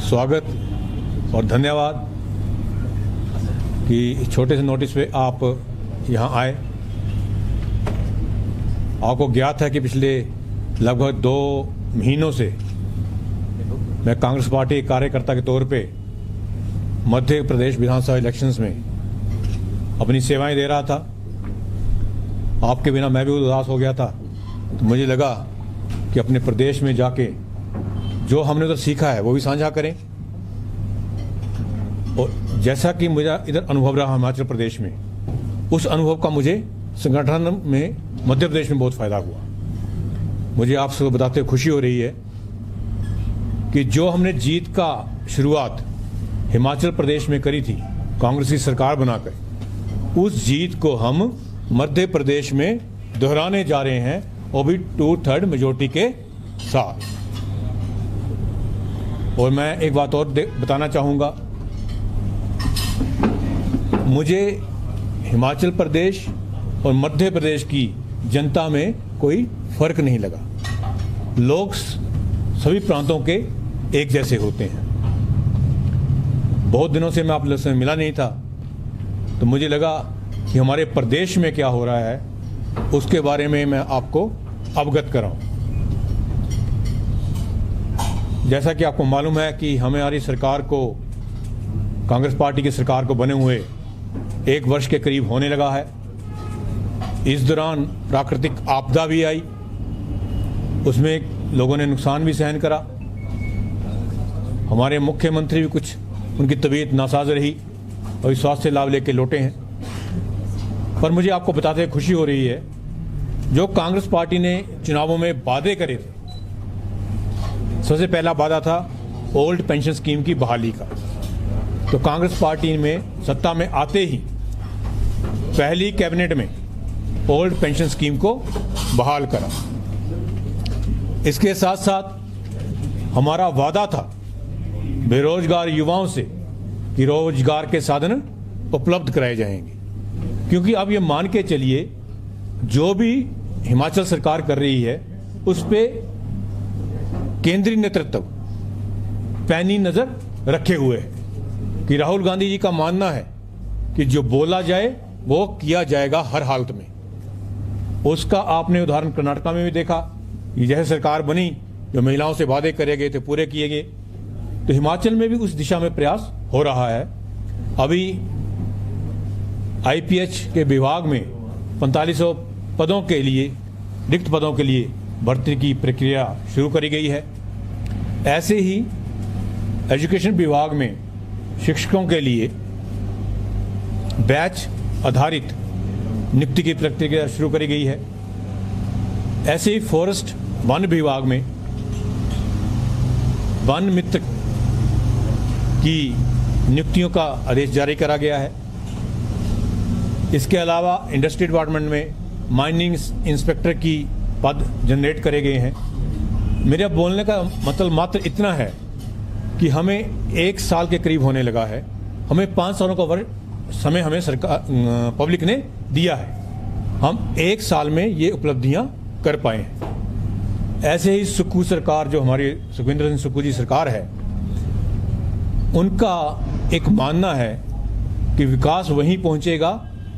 स्वागत और धन्यवाद कि छोटे से नोटिस पे आप यहाँ आए। आपको ज्ञात है कि पिछले लगभग 2 महीनों से मैं कांग्रेस पार्टी कार्यकर्ता के तौर पे मध्य प्रदेश विधानसभा इलेक्शंस में अपनी सेवाएं दे रहा था। आपके बिना मैं भी उदास हो गया था, तो मुझे लगा कि अपने प्रदेश में जाके जो हमने उधर सीखा है वो भी साझा करें। और जैसा कि मुझे इधर अनुभव रहा हिमाचल प्रदेश में, उस अनुभव का मुझे संगठन में मध्य प्रदेश में बहुत फायदा हुआ। मुझे आप सबको बताते हुए खुशी हो रही है कि जो हमने जीत का शुरुआत हिमाचल प्रदेश में करी थी कांग्रेस की सरकार बनाकर, उस जीत को हम मध्य प्रदेश में दोहराने जा रहे हैं, वो भी 2/3 मेजोरिटी के साथ। और मैं एक बात और बताना चाहूँगा, मुझे हिमाचल प्रदेश और मध्य प्रदेश की जनता में कोई फर्क नहीं लगा। लोग सभी प्रांतों के एक जैसे होते हैं। बहुत दिनों से मैं आप लोगों से मिला नहीं था, तो मुझे लगा कि हमारे प्रदेश में क्या हो रहा है उसके बारे में मैं आपको अवगत कराऊं। जैसा कि आपको मालूम है कि हमारी सरकार को, कांग्रेस पार्टी की सरकार को बने हुए 1 वर्ष के करीब होने लगा है। इस दौरान प्राकृतिक आपदा भी आई, उसमें लोगों ने नुकसान भी सहन करा। हमारे मुख्यमंत्री भी कुछ उनकी तबीयत नासाज रही और स्वास्थ्य लाभ लेके लौटे हैं। पर मुझे आपको बताते हुए खुशी हो रही है, जो कांग्रेस पार्टी ने चुनावों में वादे करे थे, सबसे पहला वादा था ओल्ड पेंशन स्कीम की बहाली का। तो कांग्रेस पार्टी में सत्ता में आते ही पहली कैबिनेट में ओल्ड पेंशन स्कीम को बहाल करा। इसके साथ साथ हमारा वादा था बेरोजगार युवाओं से कि रोजगार के साधन उपलब्ध कराए जाएंगे, क्योंकि अब ये मान के चलिए जो भी हिमाचल सरकार कर रही है उस पे केंद्रीय नेतृत्व पैनी नजर रखे हुए है कि राहुल गांधी जी का मानना है कि जो बोला जाए वो किया जाएगा हर हालत में। उसका आपने उदाहरण कर्नाटका में भी देखा कि जैसे सरकार बनी, जो महिलाओं से वादे करे गए थे पूरे किए गए। तो हिमाचल में भी उस दिशा में प्रयास हो रहा है। अभी आईपीएच के विभाग में 4500 पदों के लिए, रिक्त पदों के लिए भर्ती की प्रक्रिया शुरू करी गई है। ऐसे ही एजुकेशन विभाग में शिक्षकों के लिए बैच आधारित नियुक्ति की प्रक्रिया शुरू करी गई है। ऐसे ही फॉरेस्ट वन विभाग में वन मित्र की नियुक्तियों का आदेश जारी करा गया है। इसके अलावा इंडस्ट्री डिपार्टमेंट में माइनिंग इंस्पेक्टर की पद जनरेट करे गए हैं। मेरे बोलने का मतलब मात्र इतना है कि हमें 1 साल के करीब होने लगा है, हमें 5 सालों का समय हमें सरकार पब्लिक ने दिया है। हम 1 साल में ये उपलब्धियां कर पाए हैं। ऐसे ही सुक्खू सरकार, जो हमारी सुखविंदर सिंह सुक्खू जी सरकार है, उनका एक मानना है कि विकास वहीं पहुंचेगा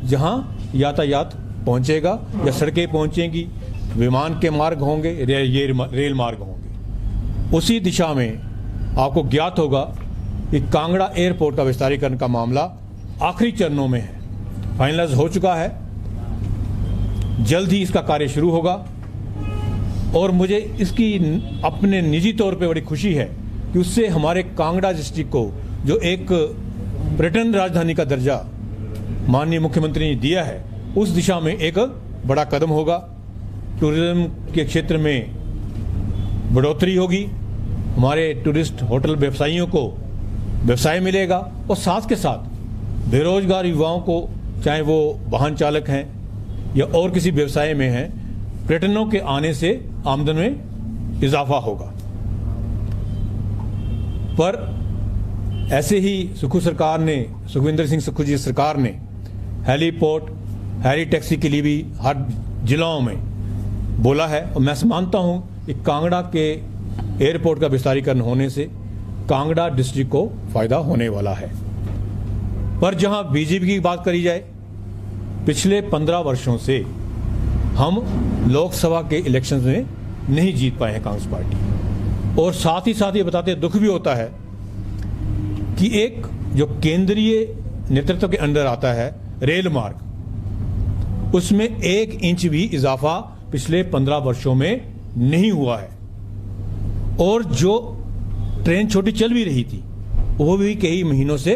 जहां यातायात पहुंचेगा या सड़कें पहुंचेंगी, विमान के मार्ग होंगे, रेल मार्ग होंगे। उसी दिशा में आपको ज्ञात होगा कि कांगड़ा एयरपोर्ट का विस्तारीकरण का मामला आखिरी चरणों में है, फाइनलाइज हो चुका है। जल्द ही इसका कार्य शुरू होगा और मुझे इसकी अपने निजी तौर पे बड़ी खुशी है कि उससे हमारे कांगड़ा डिस्ट्रिक्ट को जो एक पर्यटन राजधानी का दर्जा माननीय मुख्यमंत्री ने दिया है, उस दिशा में एक बड़ा कदम होगा। टूरिज्म के क्षेत्र में बढ़ोतरी होगी, हमारे टूरिस्ट होटल व्यवसायियों को व्यवसाय मिलेगा और साथ के साथ बेरोजगार युवाओं को, चाहे वो वाहन चालक हैं या और किसी व्यवसाय में हैं, पर्यटनों के आने से आमदन में इजाफा होगा। पर ऐसे ही सुक्खू सरकार ने, सुखविंदर सिंह सुक्खू जी सरकार ने हेलीपोर्ट, हेली टैक्सी के लिए भी हर जिलों में बोला है। और मैं मानता हूं कि कांगड़ा के एयरपोर्ट का विस्तारीकरण होने से कांगड़ा डिस्ट्रिक्ट को फायदा होने वाला है। पर जहां बीजेपी की बात करी जाए, पिछले 15 वर्षों से हम लोकसभा के इलेक्शंस में नहीं जीत पाए हैं कांग्रेस पार्टी। और साथ ही साथ ये बताते दुख भी होता है कि एक जो केंद्रीय नेतृत्व के अंदर आता है रेल मार्ग, उसमें 1 इंच भी इजाफा पिछले 15 वर्षों में नहीं हुआ है। और जो ट्रेन छोटी चल भी रही थी वो भी कई महीनों से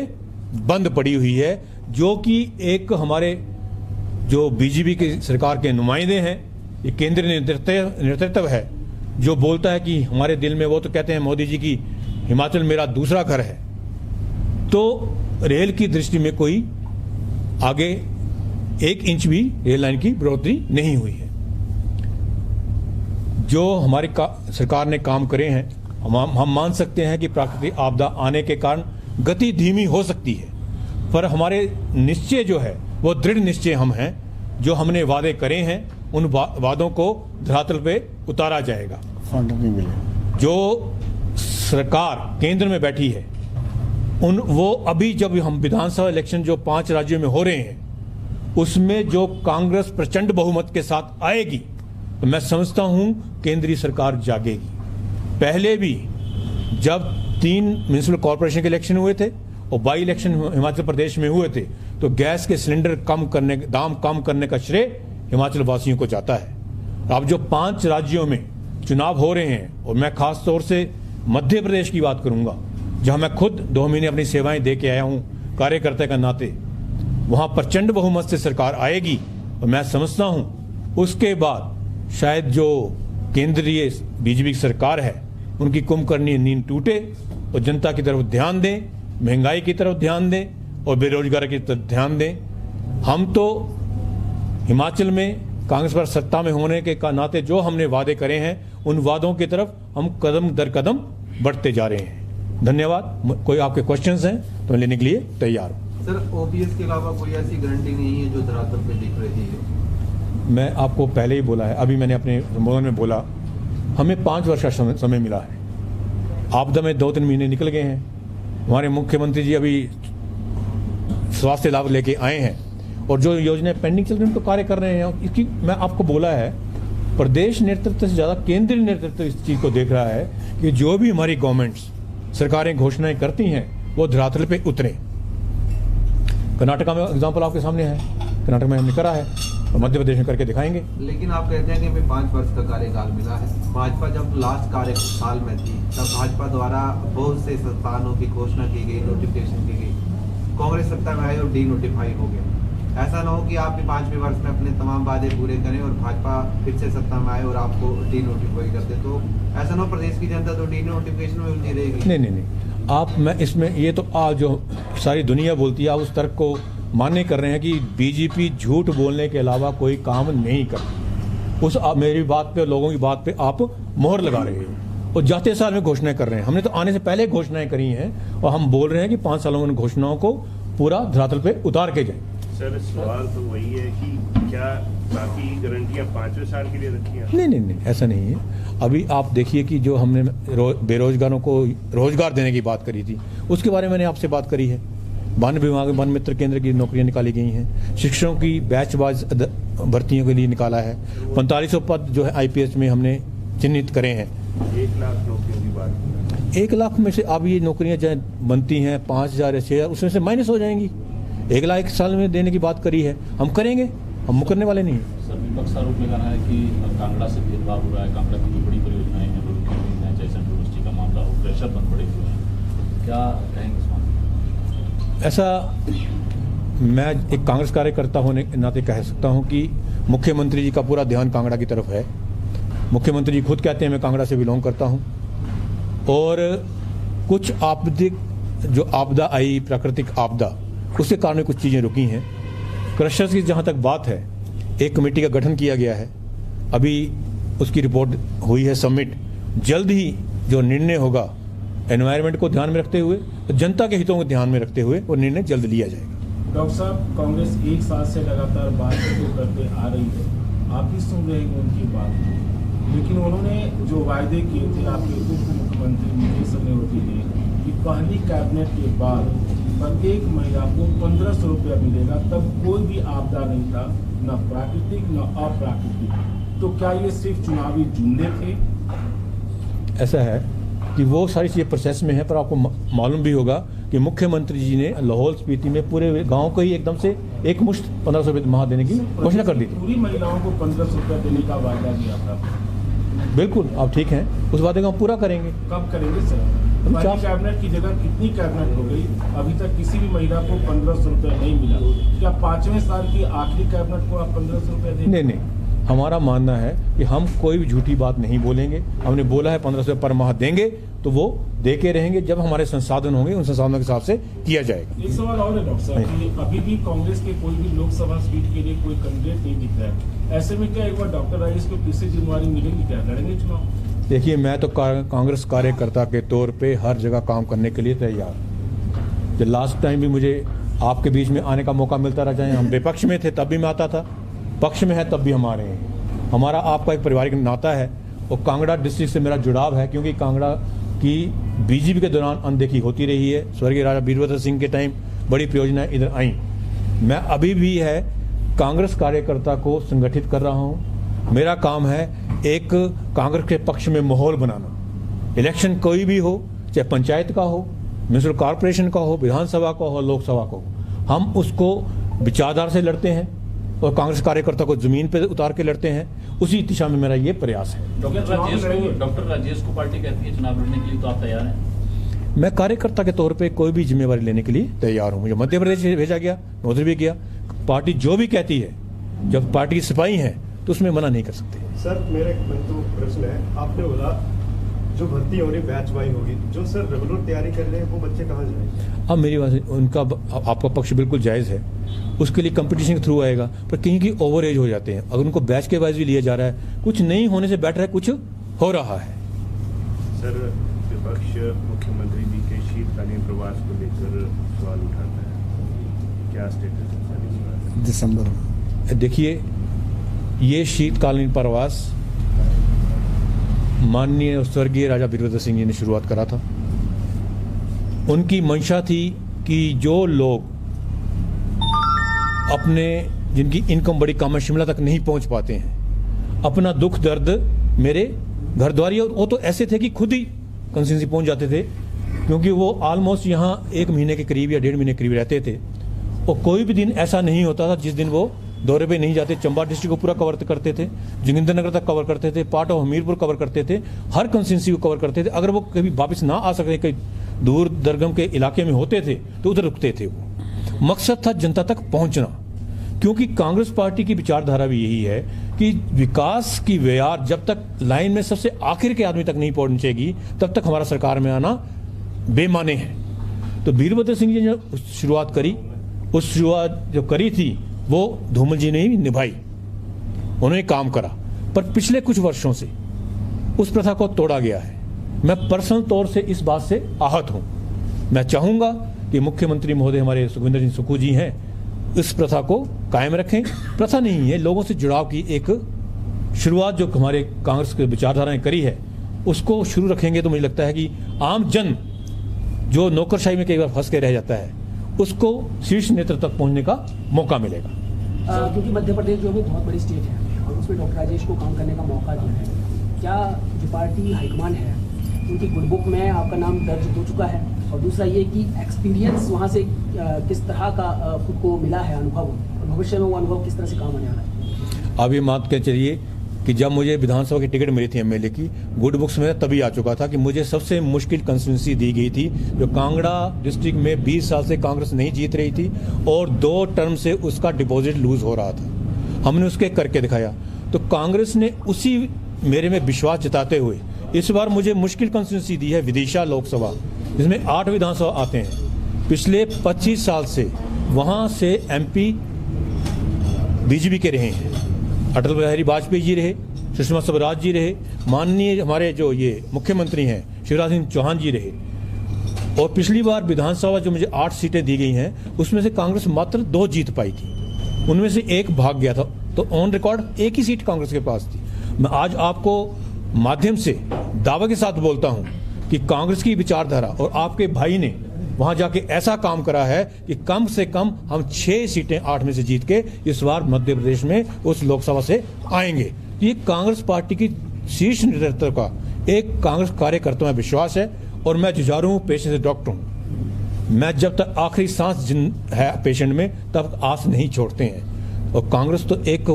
बंद पड़ी हुई है, जो कि एक हमारे जो बीजेपी की सरकार के नुमाइंदे हैं, ये केंद्रीय नेतृत्व है जो बोलता है कि हमारे दिल में, वो तो कहते हैं मोदी जी की हिमाचल मेरा दूसरा घर है। तो रेल की दृष्टि में कोई आगे 1 इंच भी रेल लाइन की बढ़ोतरी नहीं हुई है। जो हमारी सरकार ने काम करे हैं, हम मान सकते हैं कि प्राकृतिक आपदा आने के कारण गति धीमी हो सकती है, पर हमारे निश्चय जो है वो दृढ़ निश्चय हम हैं। जो हमने वादे करे हैं उन वादों को धरातल पे उतारा जाएगा। फंड नहीं मिले। जो सरकार केंद्र में बैठी है वो अभी जब हम विधानसभा इलेक्शन जो 5 राज्यों में हो रहे हैं उसमें जो कांग्रेस प्रचंड बहुमत के साथ आएगी तो मैं समझता हूं केंद्रीय सरकार जागेगी। पहले भी जब 3 म्युनिसिपल कॉर्पोरेशन के इलेक्शन हुए थे और बाई इलेक्शन हिमाचल प्रदेश में हुए थे तो गैस के सिलेंडर दाम कम करने का श्रेय हिमाचल वासियों को जाता है। अब जो 5 राज्यों में चुनाव हो रहे हैं, और मैं खास तौर से मध्य प्रदेश की बात करूंगा जहां मैं खुद 2 महीने अपनी सेवाएं दे के आया हूं कार्यकर्ता का नाते, वहां प्रचंड बहुमत से सरकार आएगी और मैं समझता हूं उसके बाद शायद जो केंद्रीय बीजेपी की सरकार है उनकी कुंभकर्णी नींद टूटे और जनता की तरफ ध्यान दें, महंगाई की तरफ ध्यान दें और बेरोजगारी की तरफ ध्यान दें। हम तो हिमाचल में कांग्रेस पर सत्ता में होने के नाते जो हमने वादे करे हैं उन वादों की तरफ हम कदम दर कदम बढ़ते जा रहे हैं। धन्यवाद। कोई आपके क्वेश्चंस हैं तो मैं लेने के लिए तैयार हूं। सर, ओपीएस के अलावा कोई ऐसी गारंटी नहीं है जो धरातल पे दिख रही है? मैं आपको पहले ही बोला है, अभी मैंने अपने संबोधन में बोला, हमें 5 वर्ष का समय मिला है। आपदा में 2-3 महीने निकल गए हैं। हमारे मुख्यमंत्री जी अभी स्वास्थ्य लाभ लेके आए हैं और जो योजनाएं पेंडिंग चल रही हैं उनको कार्य कर रहे हैं। इसकी मैं आपको बोला है, प्रदेश नेतृत्व से ज्यादा केंद्रीय नेतृत्व इस चीज को देख रहा है कि जो भी हमारी गवर्नमेंट्स सरकारें घोषणाएं करती हैं वो धरातल पे उतरे। कर्नाटका में एग्जाम्पल आपके सामने है, कर्नाटक में हमने करा है और मध्य प्रदेश में करके दिखाएंगे। लेकिन आप कहते हैं कि हमें 5 वर्ष का कार्यकाल मिला है। भाजपा जब लास्ट कार्यकाल में थी तब भाजपा द्वारा बहुत से संस्थानों की घोषणा की गई, नोटिफिकेशन की गई। कांग्रेस सत्ता में आई और डी नोटिफाई हो गया। ऐसा ना हो कि आप भी 5वें वर्ष में अपने तमाम वादे पूरे करें और भाजपा फिर से सत्ता में आए और आपको डी नोटिफाई कर दे, तो ऐसा ना हो प्रदेश की जनता तो डी नोटिफिकेशन में उलझी रहेगी। नहीं, आप मैं इसमें ये तो जो सारी दुनिया बोलती है आप उस तर्क को मान्य कर रहे हैं कि बीजेपी झूठ बोलने के अलावा कोई काम नहीं करती। उस मेरी बात पे, लोगों की बात पे आप मोहर लगा रहे हो और जाते साल में घोषणाएं कर रहे हैं। हमने तो आने से पहले घोषणाएं करी हैं और हम बोल रहे हैं कि 5 सालों में घोषणाओं को पूरा धरातल पे उतार के जाए। सर, सवाल तो वही है कि क्या बाकी गारंटियां 5वें साल के लिए रखी हैं? नहीं, ऐसा नहीं है। अभी आप देखिए कि जो हमने बेरोजगारों को रोजगार देने की बात करी थी उसके बारे में मैंने आपसे बात करी है। वन विभाग वन मित्र केंद्र की नौकरियां निकाली गई हैं। शिक्षकों की बैच वाइज भर्तियों के लिए निकाला है। 4500 पद जो है IPS में हमने चिन्हित करे हैं। 1 लाख नौकरियों की बात, 1 लाख में से अब ये नौकरियां जो बनती हैं 5000 या 6000 उसमें से माइनस हो जाएंगी। 1 लाख 1 साल में देने की बात करी है, हम करेंगे, हम मुकरने वाले नहीं हैं। सर, विपक्ष आरोप में कहना है कि कांगड़ा से भेदभाव हो रहा है। कांगड़ा की जो बड़ी परियोजनाएं हैं, चाहे सेंट्रल यूनिवर्सिटी का मामला हो, प्रेशर बन पड़े हुए हैं, क्या कहेंगे इस मामले? ऐसा मैं एक कांग्रेस कार्यकर्ता होने के नाते कह सकता हूं कि मुख्यमंत्री जी का पूरा ध्यान कांगड़ा की तरफ है। मुख्यमंत्री जी खुद कहते हैं मैं कांगड़ा से बिलोंग करता हूं और कुछ जो आपदा आई, प्राकृतिक आपदा, उसके कारण कुछ चीज़ें रुकी हैं। क्रशर्स की जहां तक बात है, एक कमेटी का गठन किया गया है, अभी उसकी रिपोर्ट हुई है सबमिट। जल्द ही जो निर्णय होगा एनवायरनमेंट को ध्यान में रखते हुए, जनता के हितों को ध्यान में रखते हुए वो निर्णय जल्द लिया जाएगा। डॉक्टर साहब, कांग्रेस 1 साल से लगातार बातचीत करते आ रही है, आप भी सुन रहे हैं उनकी बात, लेकिन उन्होंने जो वायदे किए थे आपके उप मुख्यमंत्री मुकेश अग्निहोत्री ने कि पहली कैबिनेट के बाद प्रत्येक महिला को 1500 रुपया मिलेगा, तब कोई भी आपदा नहीं था, न प्राकृतिक न अप्राकृतिक। तो क्या ये सिर्फ चुनावी जुमले थे? ऐसा है कि वो सारी चीज़ें प्रोसेस में है, पर आपको मालूम भी होगा कि मुख्यमंत्री जी ने लाहौल स्पीति में पूरे गांव को ही एकदम से एक मुश्त 1500 रुपये माह देने की घोषणा कर दी थी। पूरी महिलाओं को 1500 रुपया देने का वायदा किया था। बिल्कुल, आप ठीक हैं, उस वादे को हम पूरा करेंगे। कब करेंगे सर? पहली कैबिनेट की जगह कितनी कैबिनेट हो गई, अभी तक किसी भी महिला को 1500 रुपया नहीं मिला। क्या 5वें साल की आखिरी कैबिनेट को आप 1500 रुपया देंगे? नहीं, हमारा मानना है कि हम कोई भी झूठी बात नहीं बोलेंगे। हमने बोला है 1500 पर माह देंगे, तो वो दे के रहेंगे। जब हमारे संसाधन होंगे, उन संसाधनों के हिसाब से किया जाएगा। एक सवाल और है डॉक्टर साहब कि अभी भी कांग्रेस के कोई भी लोकसभा सीट के लिए कोई कैंडिडेट नहीं दिख रहा है। ऐसे में क्या एक बार डॉक्टर राजेश को फिर से जिम्मेवारी मिलेगी? क्या लड़ेंगे चुनाव? देखिए, मैं तो कांग्रेस कार्यकर्ता के तौर पे हर जगह काम करने के लिए तैयार। जब लास्ट टाइम भी मुझे आपके बीच में आने का मौका मिलता रहा, चाहे हम विपक्ष में थे तब भी मैं आता था, पक्ष में है तब भी हम आ रहे हैं। हमारा आपका एक पारिवारिक नाता है और कांगड़ा डिस्ट्रिक्ट से मेरा जुड़ाव है, क्योंकि कांगड़ा की बीजेपी के दौरान अनदेखी होती रही है। स्वर्गीय राजा वीरभद्र सिंह के टाइम बड़ी परियोजनाएं इधर आई। मैं अभी भी है कांग्रेस कार्यकर्ता को संगठित कर रहा हूं। मेरा काम है एक कांग्रेस के पक्ष में माहौल बनाना। इलेक्शन कोई भी हो, चाहे पंचायत का हो, म्यूनिसिपल कॉर्पोरेशन का हो, विधानसभा का हो, लोकसभा का हो, हम उसको विचारधारा से लड़ते हैं और कांग्रेस कार्यकर्ता को जमीन पे उतार के लड़ते हैं। उसी दिशा में मेरा ये प्रयास है। डॉक्टर राजेश को पार्टी कहती है चुनाव लड़ने के लिए, तो आप तैयार हैं? मैं कार्यकर्ता के तौर पे कोई भी जिम्मेवारी लेने के लिए तैयार हूं। मुझे मध्य प्रदेश से भेजा गया, मैं उधर भी गया। पार्टी जो भी कहती है, जब पार्टी की सिपाही है तो उसमें मना नहीं कर सकते। सर, मेरा एक प्रश्न है। आपने बोला जो भर्ती हो रही बैच वाई होगी, जो सर रेगुलर तैयारी कर रहे हैं वो बच्चे कहाँ जाएंगे? अब मेरी बात, उनका आपका पक्ष बिल्कुल जायज़ है, उसके लिए कंपटीशन के थ्रू आएगा, पर कहीं की ओवर एज हो जाते हैं। अगर उनको बैच के वाइज भी लिया जा रहा है, कुछ नहीं होने से बेटर है कुछ हो रहा है। सर, विपक्ष मुख्यमंत्री जी के शीतकालीन प्रवास को लेकर सवाल उठाता है, क्या स्टेटस है दिसंबर में? देखिए, ये शीतकालीन प्रवास माननीय स्वर्गीय राजा वीरभद्र सिंह जी ने शुरुआत करा था। उनकी मंशा थी कि जो लोग अपने, जिनकी इनकम बड़ी कम है, शिमला तक नहीं पहुंच पाते हैं, अपना दुख दर्द मेरे घर द्वारी, और वो तो ऐसे थे कि खुद ही कंस्टिट्यूंसी पहुंच जाते थे, क्योंकि वो ऑलमोस्ट यहाँ 1 महीने के करीब या 1.5 महीने के करीब रहते थे। और कोई भी दिन ऐसा नहीं होता था जिस दिन वो दौरे पे नहीं जाते। चंबा डिस्ट्रिक्ट को पूरा कवर करते थे, जोगिंद्रनगर तक कवर करते थे, पार्ट ऑफ हमीरपुर कवर करते थे, हर कंस्टिट्यूंसी को कवर करते थे। अगर वो कभी वापस ना आ सकते, कहीं दूर दरगम के इलाके में होते थे, तो उधर रुकते थे। वो मकसद था जनता तक पहुंचना, क्योंकि कांग्रेस पार्टी की विचारधारा भी यही है कि विकास की व्यवहार जब तक लाइन में सबसे आखिर के आदमी तक नहीं पहुंचेगी, तब तक हमारा सरकार में आना बेमाने है। तो वीरभद्र सिंह जी ने शुरुआत करी, उस शुरुआत जो करी थी वो धूमल जी ने ही निभाई, उन्होंने काम करा। पर पिछले कुछ वर्षों से उस प्रथा को तोड़ा गया है। मैं पर्सनल तौर से इस बात से आहत हूं। मैं चाहूंगा कि मुख्यमंत्री महोदय हमारे सुखविंदर सिंह सुक्खू जी हैं, इस प्रथा को कायम रखें। प्रथा नहीं है, लोगों से जुड़ाव की एक शुरुआत जो हमारे कांग्रेस के विचारधाराएं करी है, उसको शुरू रखेंगे तो मुझे लगता है कि आम जन जो नौकरशाही में कई बार फंस के रह जाता है, उसको शीर्ष नेतृत्व तक पहुंचने का मौका मिलेगा। क्योंकि मध्य प्रदेश जो है बहुत बड़ी स्टेट है और उसमें डॉक्टर राजेश को काम करने का मौका दिया है। क्या जो पार्टी हाईकमान है उनकी गुड बुक में आपका नाम दर्ज हो चुका है? और दूसरा ये कि एक्सपीरियंस वहाँ से किस तरह का खुद को मिला है अनुभव, और भविष्य में वो अनुभव किस तरह से काम आने वाला है? अब ये मान के चलिए कि जब मुझे विधानसभा की टिकट मिली थी एमएलए की, गुड बुक्स में तभी आ चुका था कि मुझे सबसे मुश्किल कंस्टिट्यूंसी दी गई थी, जो कांगड़ा डिस्ट्रिक्ट में 20 साल से कांग्रेस नहीं जीत रही थी और 2 टर्म से उसका डिपॉजिट लूज हो रहा था। हमने उसके करके दिखाया। तो कांग्रेस ने उसी मेरे में विश्वास जताते हुए इस बार मुझे मुश्किल कंस्टिट्यूंसी दी है, विदिशा लोकसभा, जिसमें 8 विधानसभा आते हैं। पिछले 25 साल से वहाँ से एमपी बीजेपी के रहे हैं। अटल बिहारी वाजपेयी जी रहे, सुषमा स्वराज जी रहे, माननीय हमारे जो ये मुख्यमंत्री हैं शिवराज सिंह चौहान जी रहे। और पिछली बार विधानसभा जो मुझे 8 सीटें दी गई हैं, उसमें से कांग्रेस मात्र 2 जीत पाई थी, उनमें से 1 भाग गया था। तो on record 1 he seat Congress के पास थी। मैं आज आपको माध्यम से दावे के साथ बोलता हूं कि कि कांग्रेस की विचारधारा और आपके भाई ने वहां जाके ऐसा काम करा है कि कम से कम हम 6 सीटें 8 में से जीत के इस बार मध्य प्रदेश में उस लोकसभा से आएंगे। ये कांग्रेस पार्टी की शीर्ष नेतृत्व का एक कांग्रेस कार्यकर्ता में विश्वास है। और मैं जुझारू हूं, पेशे से डॉक्टर हूं। मैं जब तक आखिरी सांस है पेशेंट में तब आस नहीं छोड़ते हैं। और कांग्रेस तो एक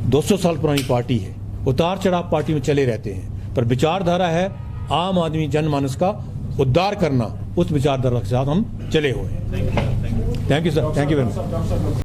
200 साल पुरानी पार्टी है, उतार चढ़ाव पार्टी में चले रहते हैं, पर विचारधारा है आम आदमी जनमानस का उद्धार करना। उस विचारधारा के साथ हम चले हुए हैं। Thank you sir, thank you very much.